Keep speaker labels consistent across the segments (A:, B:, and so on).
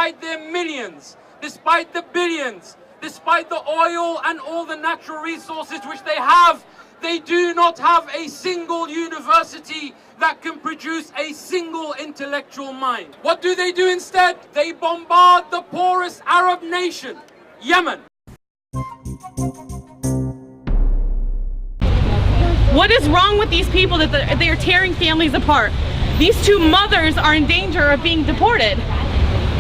A: despite their millions, despite the billions, despite the oil and all the natural resources which they have, they do not have a single university that can produce a single intellectual mind. What do they do instead? They bombard the poorest Arab nation, Yemen.
B: What is wrong with these people that they are tearing families apart? These two mothers are in danger of being deported.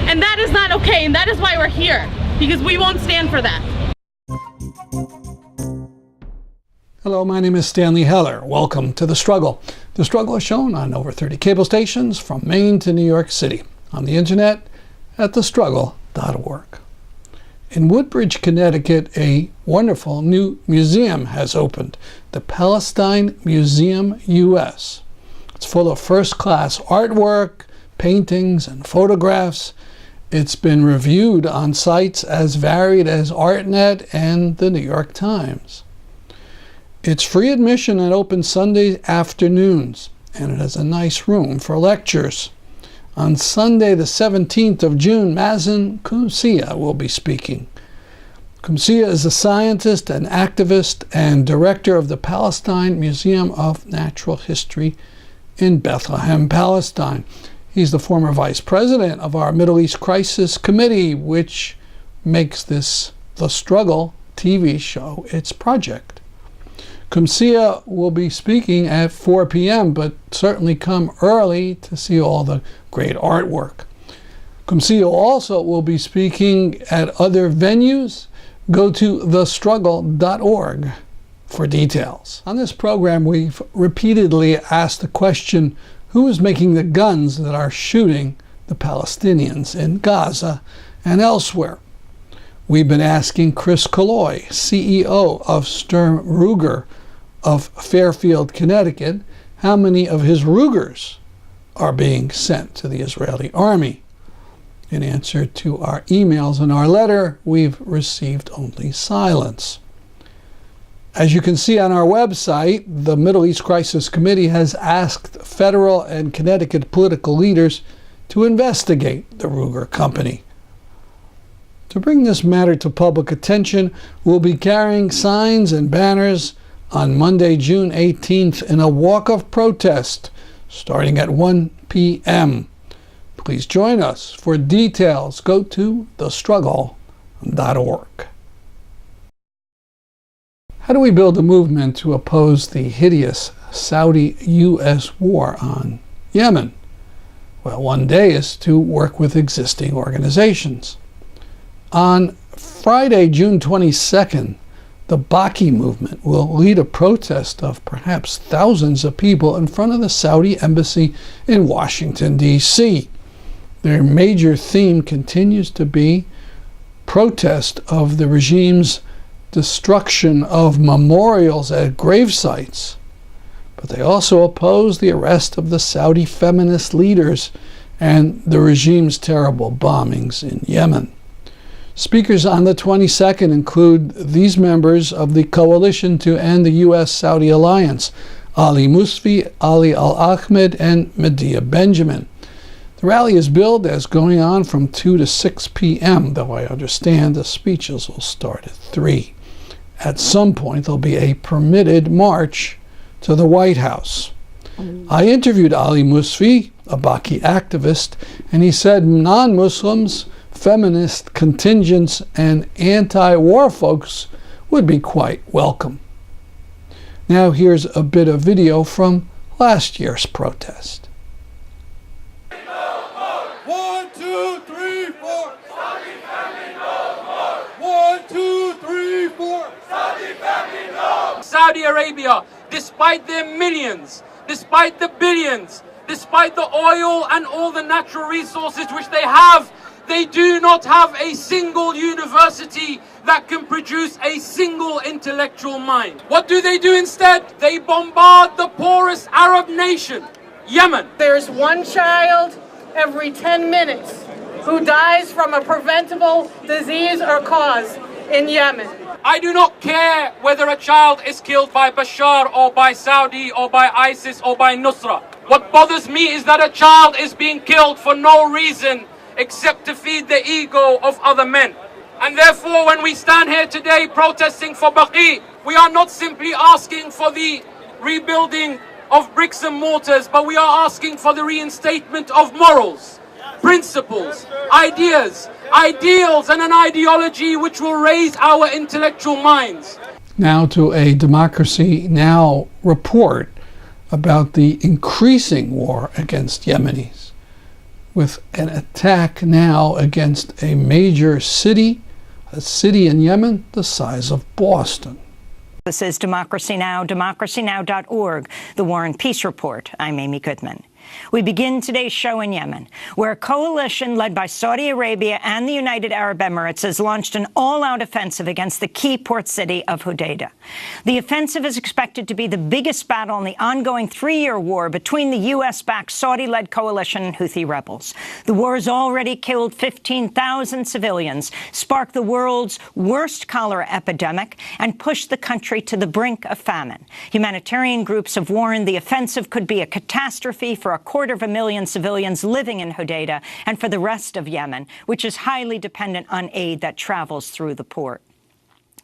B: And that is not okay, and that is why we're here, because we won't stand for that.
C: Hello, my name is Stanley Heller. Welcome to The Struggle. The Struggle is shown on over 30 cable stations from Maine to New York City, on the internet at thestruggle.org. In Woodbridge, Connecticut, a wonderful new museum has opened, the Palestine Museum US. It's full of first-class artwork, paintings, and photographs. It's been reviewed on sites as varied as ArtNet and the New York Times. It's free admission and open Sunday afternoons, and it has a nice room for lectures. On Sunday, the 17th of June, Mazin Qumsiyeh will be speaking. Qumsiyeh is a scientist and activist and director of the Palestine Museum of Natural History in Bethlehem, Palestine. He's the former vice president of our Middle East Crisis Committee, which makes this The Struggle TV show its project. Qumsiyeh will be speaking at 4 p.m., but certainly come early to see all the great artwork. Qumsiyeh also will be speaking at other venues. Go to thestruggle.org for details. On this program, we've repeatedly asked the question, who is making the guns that are shooting the Palestinians in Gaza and elsewhere? We've been asking Chris Kalloy, CEO of Sturm Ruger of Fairfield, Connecticut, how many of his Rugers are being sent to the Israeli army. In answer to our emails and our letter, we've received only silence. As you can see on our website, the Middle East Crisis Committee has asked federal and Connecticut political leaders to investigate the Ruger Company. To bring this matter to public attention, we'll be carrying signs and banners on Monday, June 18th in a walk of protest starting at 1 p.m. Please join us. For details, go to thestruggle.org. How do we build a movement to oppose the hideous Saudi-US war on Yemen? Well, one day is to work with existing organizations. On Friday, June 22nd, the Baki movement will lead a protest of perhaps thousands of people in front of the Saudi embassy in Washington, D.C. Their major theme continues to be protest of the regime's destruction of memorials at grave sites. But they also oppose the arrest of the Saudi feminist leaders and the regime's terrible bombings in Yemen. Speakers on the 22nd include these members of the Coalition to End the U.S.-Saudi Alliance, Ali Musfi, Ali Al-Ahmed, and Medea Benjamin. The rally is billed as going on from 2 to 6 p.m., though I understand the speeches will start at 3. At some point, there'll be a permitted march to the White House. I interviewed Ali Musfi, a Baki activist, and he said non-Muslims, feminist contingents, and anti-war folks would be quite welcome. Now here's a bit of video from last year's protest.
D: 1, 2, 3, 4. Saudi family no more. 1, 2, 3, 4. Saudi family no more.
A: Saudi Arabia, despite their millions, despite the billions, despite the oil and all the natural resources which they have, they do not have a single university that can produce a single intellectual mind. What do they do instead? They bombard the poorest Arab nation, Yemen.
E: There's one child every 10 minutes who dies from a preventable disease or cause in Yemen.
A: I do not care whether a child is killed by Bashar or by Saudi or by ISIS or by Nusra. What bothers me is that a child is being killed for no reason except to feed the ego of other men. And therefore, when we stand here today protesting for Baqi, we are not simply asking for the rebuilding of bricks and mortars, but we are asking for the reinstatement of morals, principles, ideas, ideals, and an ideology which will raise our intellectual minds.
C: Now to a Democracy Now! Report about the increasing war against Yemenis, with an attack now against a major city, a city in Yemen the size of Boston.
F: This is Democracy Now!, democracynow.org, the War and Peace Report. I'm Amy Goodman. We begin today's show in Yemen, where a coalition led by Saudi Arabia and the United Arab Emirates has launched an all-out offensive against the key port city of Hodeidah. The offensive is expected to be the biggest battle in the ongoing three-year war between the U.S.-backed Saudi-led coalition and Houthi rebels. The war has already killed 15,000 civilians, sparked the world's worst cholera epidemic, and pushed the country to the brink of famine. Humanitarian groups have warned the offensive could be a catastrophe for 250,000 civilians living in Hodeidah and for the rest of Yemen, which is highly dependent on aid that travels through the port.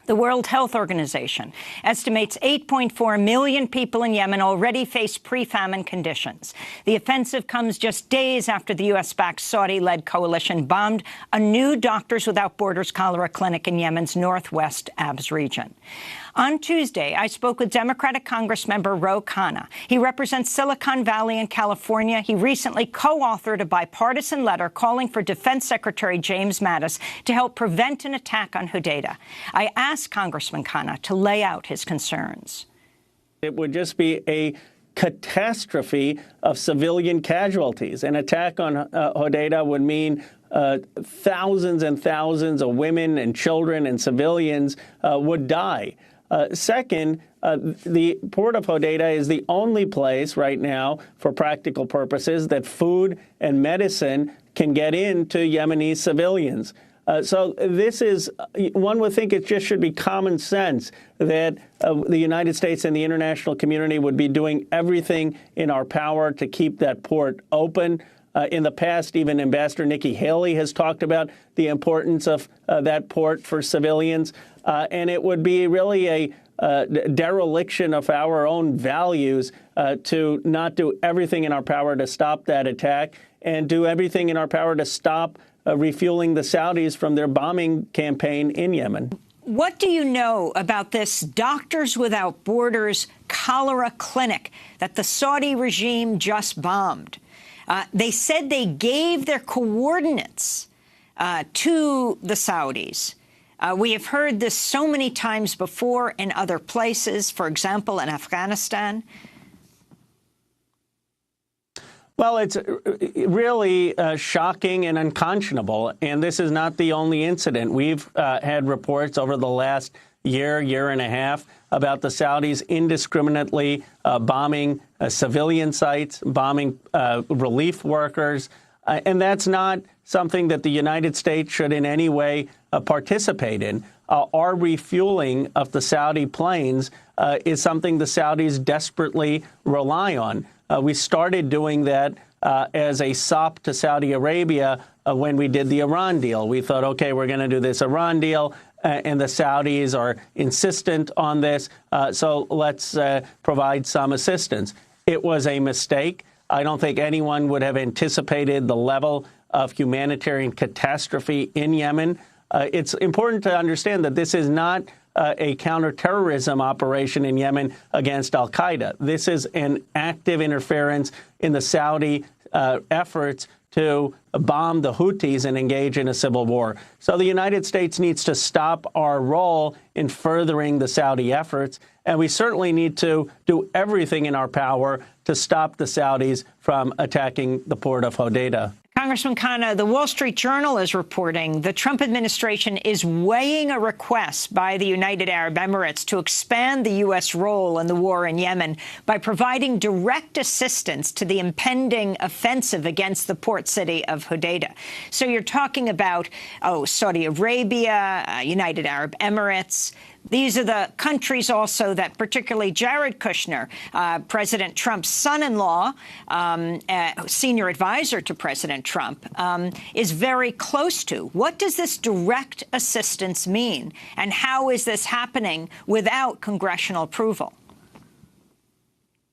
F: The World Health Organization estimates 8.4 million people in Yemen already face pre-famine conditions. The offensive comes just days after the U.S.-backed Saudi-led coalition bombed a new Doctors Without Borders cholera clinic in Yemen's northwest Abs region. On Tuesday, I spoke with Democratic Congressmember Ro Khanna. He represents Silicon Valley in California. He recently co-authored a bipartisan letter calling for Defense Secretary James Mattis to help prevent an attack on Hodeidah. I asked Congressman Khanna to lay out his concerns.
G: It would just be a catastrophe of civilian casualties. An attack on Hodeidah would mean thousands and thousands of women and children and civilians would die. Second, the port of Hodeidah is the only place right now, for practical purposes, that food and medicine can get into Yemeni civilians. So this is, one would think it just should be common sense that the United States and the international community would be doing everything in our power to keep that port open. In the past, even Ambassador Nikki Haley has talked about the importance of that port for civilians. And it would be really a dereliction of our own values to not do everything in our power to stop that attack and do everything in our power to stop refueling the Saudis from their bombing campaign in Yemen.
F: What do you know about this Doctors Without Borders cholera clinic that the Saudi regime just bombed? They said they gave their coordinates to the Saudis. We have heard this so many times before in other places, for example, in Afghanistan.
G: Well, it's really shocking and unconscionable, and this is not the only incident. We've had reports over the last year and a half about the Saudis indiscriminately bombing civilian sites, bombing relief workers, and that's not something that the United States should in any way participate in. Our refueling of the Saudi planes is something the Saudis desperately rely on. We started doing that as a sop to Saudi Arabia when we did the Iran deal. We thought, okay, we're going to do this Iran deal, and the Saudis are insistent on this, so let's provide some assistance. It was a mistake. I don't think anyone would have anticipated the level of humanitarian catastrophe in Yemen. It's important to understand that this is not a counterterrorism operation in Yemen against al-Qaeda. This is an active interference in the Saudi efforts to bomb the Houthis and engage in a civil war. So the United States needs to stop our role in furthering the Saudi efforts, and we certainly need to do everything in our power to stop the Saudis from attacking the port of Hodeidah.
F: Congressman Khanna, the Wall Street Journal is reporting the Trump administration is weighing a request by the United Arab Emirates to expand the U.S. role in the war in Yemen by providing direct assistance to the impending offensive against the port city of Hodeidah. So you're talking about, Saudi Arabia, United Arab Emirates. These are the countries also that particularly Jared Kushner, President Trump's son-in-law, senior advisor to President Trump, is very close to. What does this direct assistance mean? And how is this happening without congressional approval?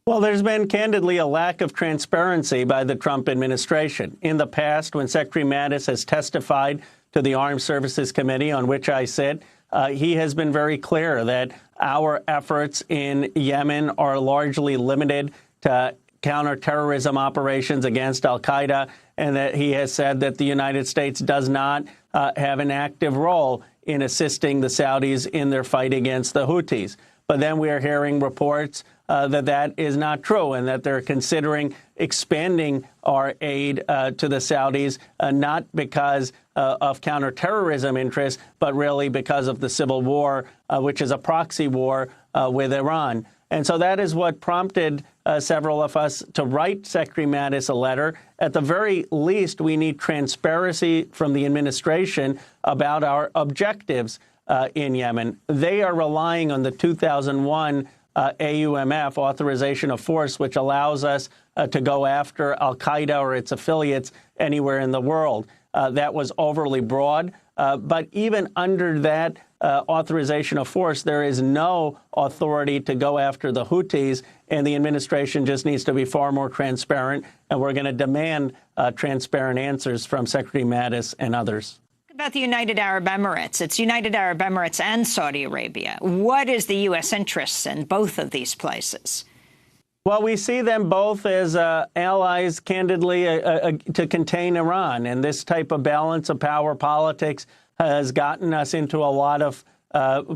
G: Well, there's been, candidly, a lack of transparency by the Trump administration. In the past, when Secretary Mattis has testified to the Armed Services Committee, on which I sit, he has been very clear that our efforts in Yemen are largely limited to counterterrorism operations against al-Qaeda, and that he has said that the United States does not have an active role in assisting the Saudis in their fight against the Houthis. But then we are hearing reports that is not true, and that they're considering expanding our aid to the Saudis, not because of counterterrorism interests, but really because of the civil war, which is a proxy war with Iran. And so that is what prompted several of us to write Secretary Mattis a letter. At the very least, we need transparency from the administration about our objectives in Yemen. They are relying on the 2001 AUMF, authorization of force, which allows us to go after al-Qaeda or its affiliates anywhere in the world. That was overly broad. But even under that authorization of force, there is no authority to go after the Houthis, and the administration just needs to be far more transparent. And we're going to demand transparent answers from Secretary Mattis and others.
F: About the United Arab Emirates. It's United Arab Emirates and Saudi Arabia. What is the U.S. interests in both of these places?
G: Well, we see them both as allies, candidly, to contain Iran. And this type of balance of power politics has gotten us into a lot of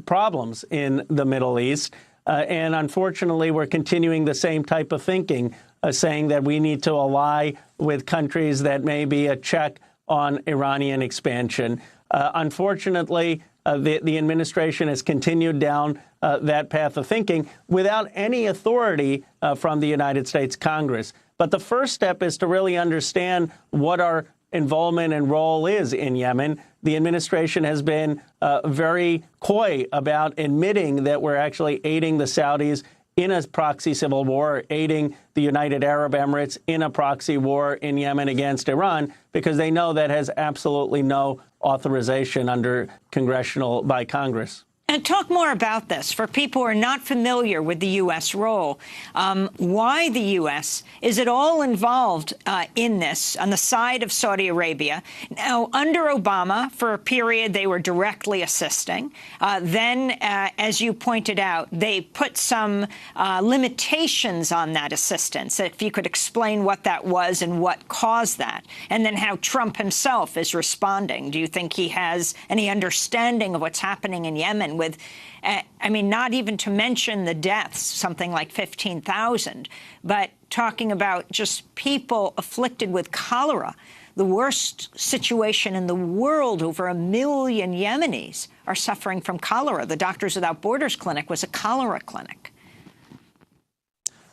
G: problems in the Middle East. And unfortunately, we're continuing the same type of thinking, saying that we need to ally with countries that may be a check on Iranian expansion. Unfortunately, the administration has continued down that path of thinking without any authority from the United States Congress. But the first step is to really understand what our involvement and role is in Yemen. The administration has been very coy about admitting that we're actually aiding the Saudis in a proxy civil war, aiding the United Arab Emirates in a proxy war in Yemen against Iran, because they know that has absolutely no authorization by Congress.
F: And talk more about this for people who are not familiar with the U.S. role. Why the U.S.? Is it all involved in this on the side of Saudi Arabia? Now, under Obama, for a period, they were directly assisting. Then, as you pointed out, they put some limitations on that assistance. If you could explain what that was and what caused that, and then how Trump himself is responding. Do you think he has any understanding of what's happening in Yemen? With, I mean, not even to mention the deaths, something like 15,000, but talking about just people afflicted with cholera, the worst situation in the world. Over 1 million Yemenis are suffering from cholera. The Doctors Without Borders clinic was a cholera clinic.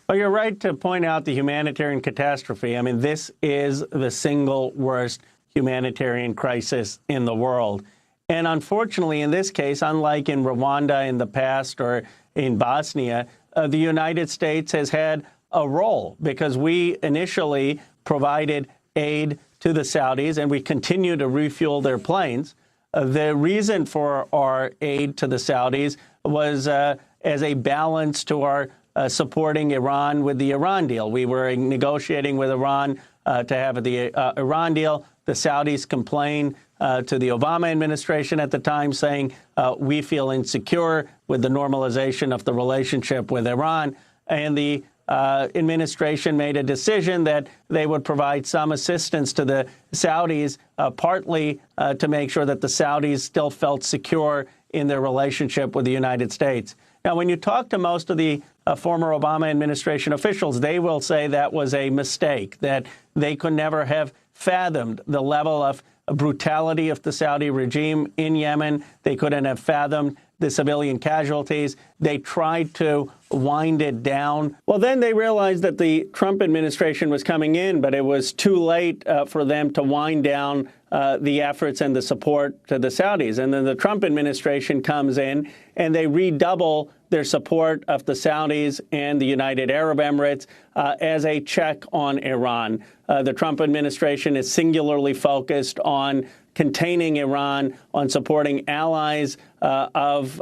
G: Well, you're right to point out the humanitarian catastrophe. I mean, this is the single worst humanitarian crisis in the world. And unfortunately, in this case, unlike in Rwanda in the past or in Bosnia, the United States has had a role because we initially provided aid to the Saudis and we continue to refuel their planes. The reason for our aid to the Saudis was as a balance to our supporting Iran with the Iran deal. We were negotiating with Iran to have the Iran deal. The Saudis complained to the Obama administration at the time, saying we feel insecure with the normalization of the relationship with Iran. And the administration made a decision that they would provide some assistance to the Saudis, partly to make sure that the Saudis still felt secure in their relationship with the United States. Now, when you talk to most of the former Obama administration officials, they will say that was a mistake, that they could never have fathomed the level of brutality of the Saudi regime in Yemen. They couldn't have fathomed the civilian casualties. They tried to wind it down. Well, then they realized that the Trump administration was coming in, but it was too late for them to wind down the efforts and the support to the Saudis. And then the Trump administration comes in and they redouble their support of the Saudis and the United Arab Emirates as a check on Iran. The Trump administration is singularly focused on containing Iran, on supporting allies of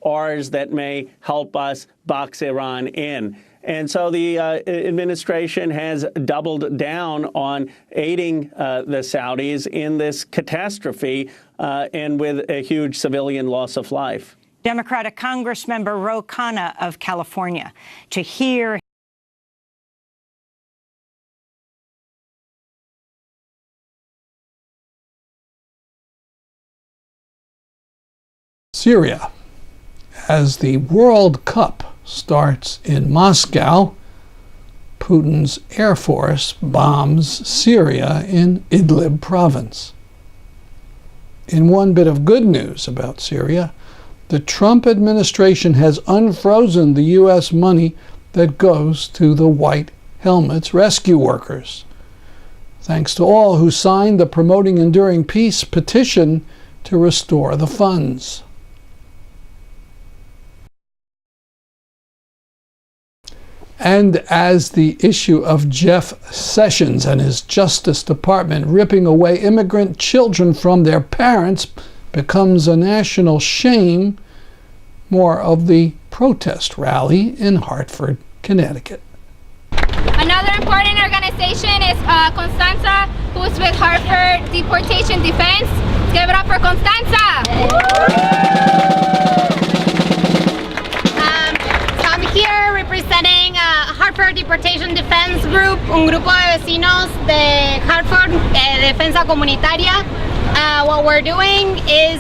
G: ours that may help us box Iran in. And so the administration has doubled down on aiding the Saudis in this catastrophe and with a huge civilian loss of life.
F: Democratic Congressmember Ro Khanna of California to hear.
C: Syria. As the World Cup starts in Moscow, Putin's Air Force bombs Syria in Idlib province. In one bit of good news about Syria, the Trump administration has unfrozen the U.S. money that goes to the White Helmets rescue workers. Thanks to all who signed the Promoting Enduring Peace petition to restore the funds. And as the issue of Jeff Sessions and his Justice Department ripping away immigrant children from their parents becomes a national shame, more of the protest rally in Hartford, Connecticut.
H: Another important organization is Constanza, who's with Hartford Deportation Defense. Let's give it up for Constanza! I'm here representing Hartford Deportation Defense Group, un grupo de vecinos de Hartford, Defensa Comunitaria. What we're doing is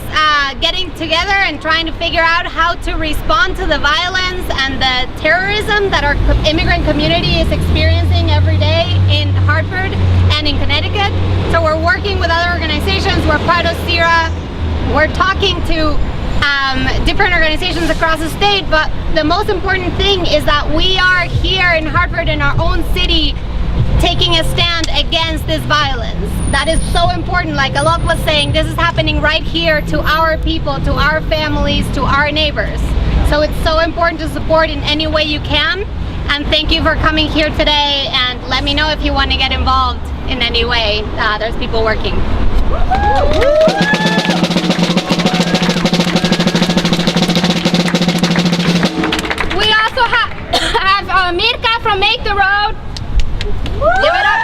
H: getting together and trying to figure out how to respond to the violence and the terrorism that our immigrant community is experiencing every day in Hartford and in Connecticut. So we're working with other organizations. We're part of CIRA. We're talking to different organizations across the state, but the most important thing is that we are here in Hartford, in our own city, taking a stand against this violence. That is so important. Like Alok was saying, this is happening right here to our people, to our families, to our neighbors. So it's so important to support in any way you can. And thank you for coming here today, and let me know if you want to get involved in any way. There's people working. We also have Mirka from Make the Road. Give it up,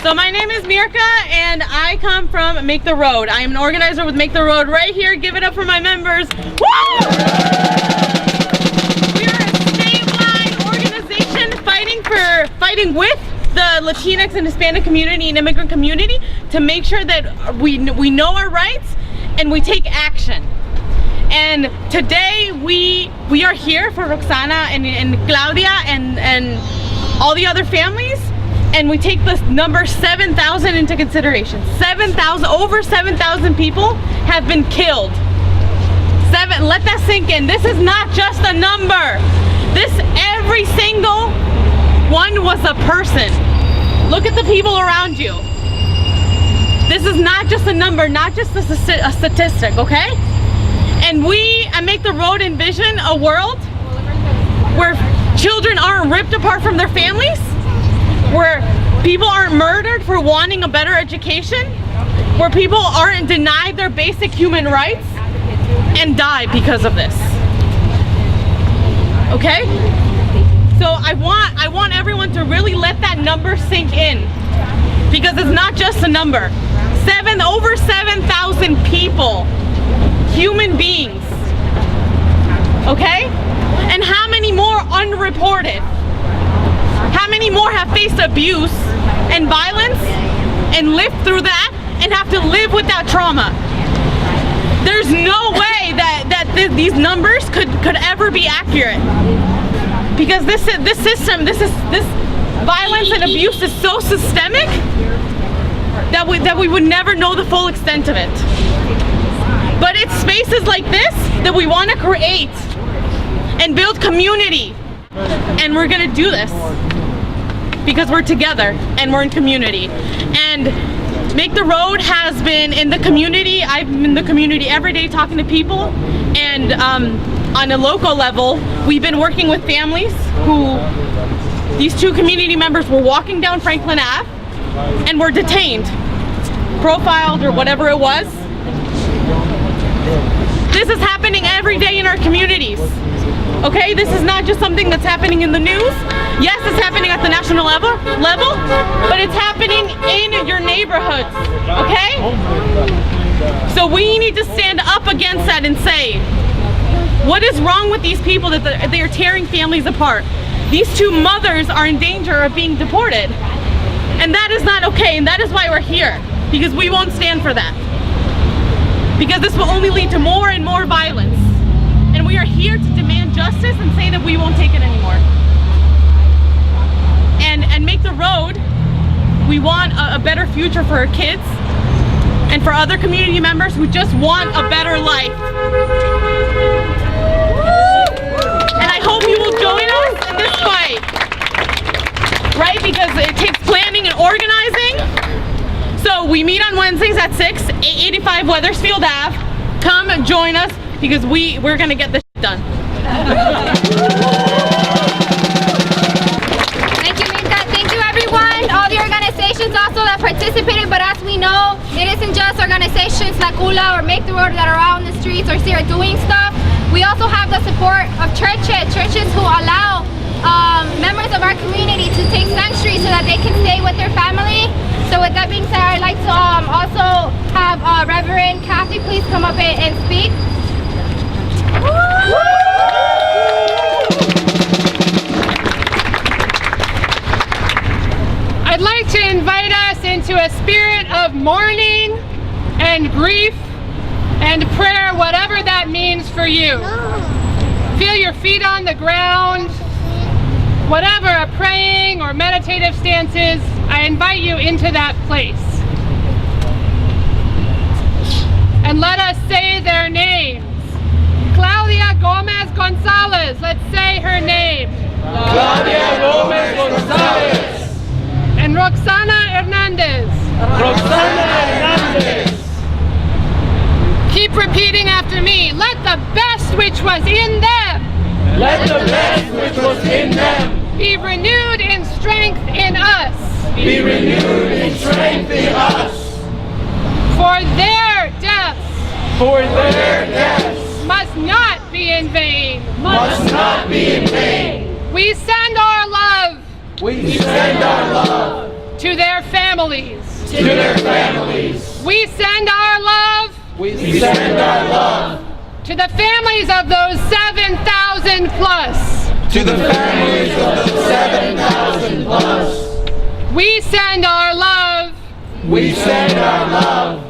B: So my name is Mirka, and I come from Make the Road. I am an organizer with Make the Road right here. Give it up for my members. Woo! We are a statewide organization fighting with the Latinx and Hispanic community and immigrant community to make sure that we know our rights and we take action. And today we are here for Roxana and Claudia and all the other families, and we take this number 7,000 into consideration. 7,000, over 7,000 people have been killed. Let that sink in. This is not just a number. Every single one was a person. Look at the people around you. This is not just a number, not just a statistic, okay? And we, at Make the Road, envision a world where children aren't ripped apart from their families, where people aren't murdered for wanting a better education, where people aren't denied their basic human rights and die because of this. Okay? So I want everyone to really let that number sink in, because it's not just a number. Over 7,000 people, human beings, okay? And how many more unreported? How many more have faced abuse and violence and lived through that and have to live with that trauma? There's no way that these numbers could ever be accurate, because this system, violence and abuse is so systemic that we would never know the full extent of it. But it's spaces like this that we want to create and build community. And we're going to do this because we're together and we're in community. And Make the Road has been in the community. I've been in the community every day talking to people. And on a local level, we've been working with families who, these two community members were walking down Franklin Ave and were detained, profiled or whatever it was. This is happening every day in our communities. Okay, this is not just something that's happening in the news. Yes, it's happening at the national level, but it's happening in your neighborhoods, okay? So we need to stand up against that and say, what is wrong with these people that they are tearing families apart? These two mothers are in danger of being deported. And that is not okay, and that is why we're here, because we won't stand for that. Because this will only lead to more and more violence. And we are here to demand justice and say that we won't take it anymore. And Make the Road, we want a better future for our kids and for other community members who just want a better life. And I hope you will join us in this fight, right? Because it takes planning and organizing. So we meet on Wednesdays at 6, 885 Wethersfield Ave. Come and join us because we're gonna get this done.
H: Thank you, Minka. Thank you, everyone. All the organizations also that participated, but as we know, it isn't just organizations like ULA or Make the Road that are out on the streets or here doing stuff. We also have the support of churches who allow members of our community to take sanctuary so that they can stay with their family. So with that being said, I'd like to also have Reverend Kathy please come up and speak.
E: I'd like to invite us into a spirit of mourning and grief and prayer, whatever that means for you. Feel your feet on the ground. Whatever a praying or meditative stance is, I invite you into that place. And let us say their names. Claudia Gomez Gonzalez, let's say her name.
D: Claudia Gomez Gonzalez.
E: And Roxana Hernandez.
D: Roxana Hernandez.
E: Keep repeating after me. Let the best which was in them.
D: Let the best which was in them
E: be renewed in strength in us.
D: be renewed in strength in us.
E: For their deaths.
D: For their deaths
E: Must not be in vain.
D: must not be in vain.
E: We send our love
D: We send our love
E: to their families.
D: to their families.
E: We send our love
D: We send our love
E: to the families of those 7,000 plus.
D: to the families of those 7,000 plus.
E: We send our love
D: We send our love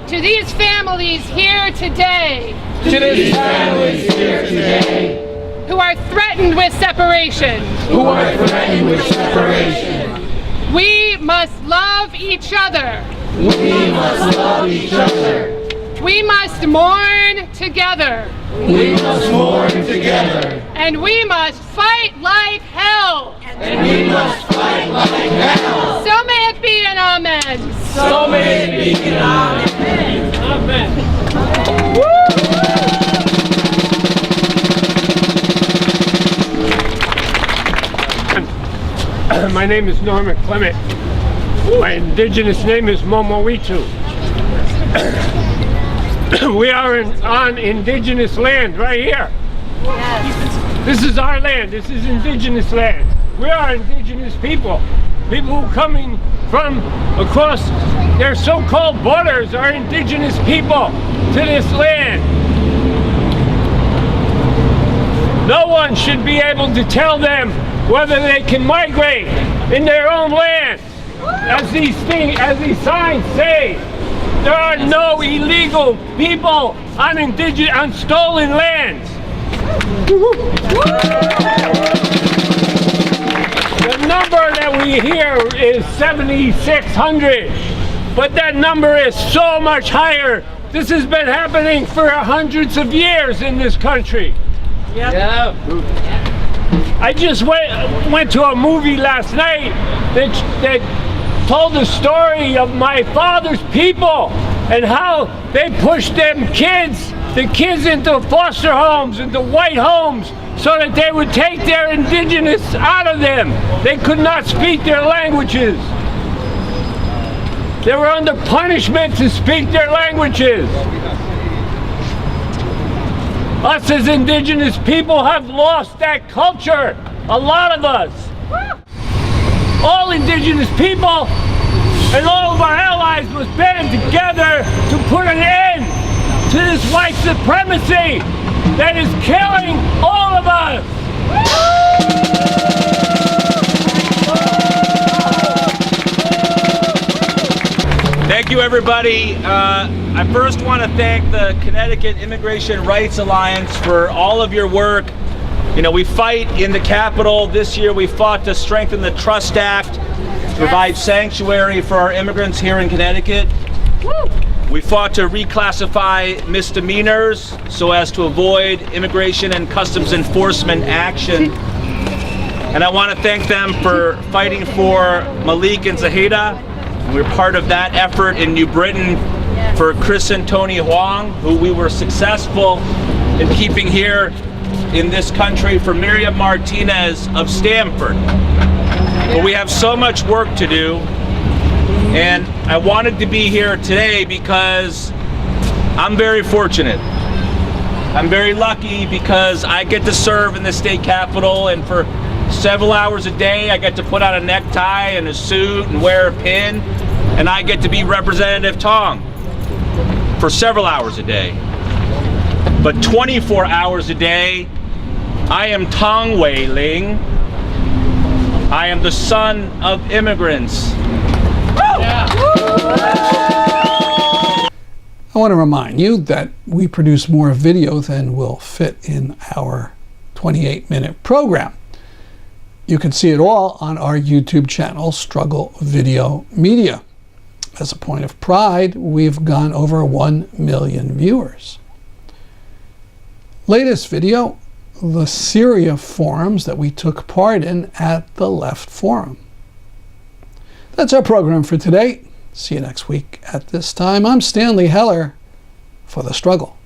E: to these families here today
D: to these families here today
E: who are threatened with separation.
D: who are threatened with separation.
E: We must love each other.
D: We must love each other.
E: We must mourn together.
D: We must mourn together.
E: And we must fight like hell.
D: And we must fight like hell.
E: So may it be an amen.
D: So may it be. Amen. Amen.
I: My name is Norman Clement. My indigenous name is Momoitu. We are on indigenous land right here. This is our land. This is indigenous land. We are indigenous people. People who coming from across their so-called borders are indigenous people to this land. No one should be able to tell them whether they can migrate in their own land. As these signs say, there are no illegal people on stolen lands. number that we hear is 7,600, but that number is so much higher. This has been happening for hundreds of years in this country.
A: Yep.
I: Yeah. I just went to a movie last night that told the story of my father's people and how they pushed the kids into foster homes, into white homes, so that they would take their indigenous out of them. They could not speak their languages. They were under punishment to speak their languages. Us as indigenous people have lost that culture, a lot of us. All indigenous people and all of our allies must band together to put an end to this white supremacy that is killing all of us.
J: Thank you, everybody. I first want to thank the Connecticut Immigration Rights Alliance for all of your work. You know, we fight in the Capitol. This year we fought to strengthen the Trust Act, to provide sanctuary for our immigrants here in Connecticut. We fought to reclassify misdemeanors so as to avoid immigration and customs enforcement action. And I want to thank them for fighting for Malik and Zahida. We're part of that effort in New Britain for Chris and Tony Huang, who we were successful in keeping here in this country, for Miriam Martinez of Stamford. But we have so much work to do, and I wanted to be here today because I'm very fortunate. I'm very lucky because I get to serve in the state capitol, and for several hours a day I get to put on a necktie and a suit and wear a pin, and I get to be Representative Tong for several hours a day. But 24 hours a day I am Tong Wei Ling. I am the son of immigrants.
C: I want to remind you that we produce more video than will fit in our 28-minute program. You can see it all on our YouTube channel, Struggle Video Media. As a point of pride, we've gone over 1 million viewers. Latest video, the Syria forums that we took part in at the Left Forum. That's our program for today. See you next week at this time. I'm Stanley Heller for The Struggle.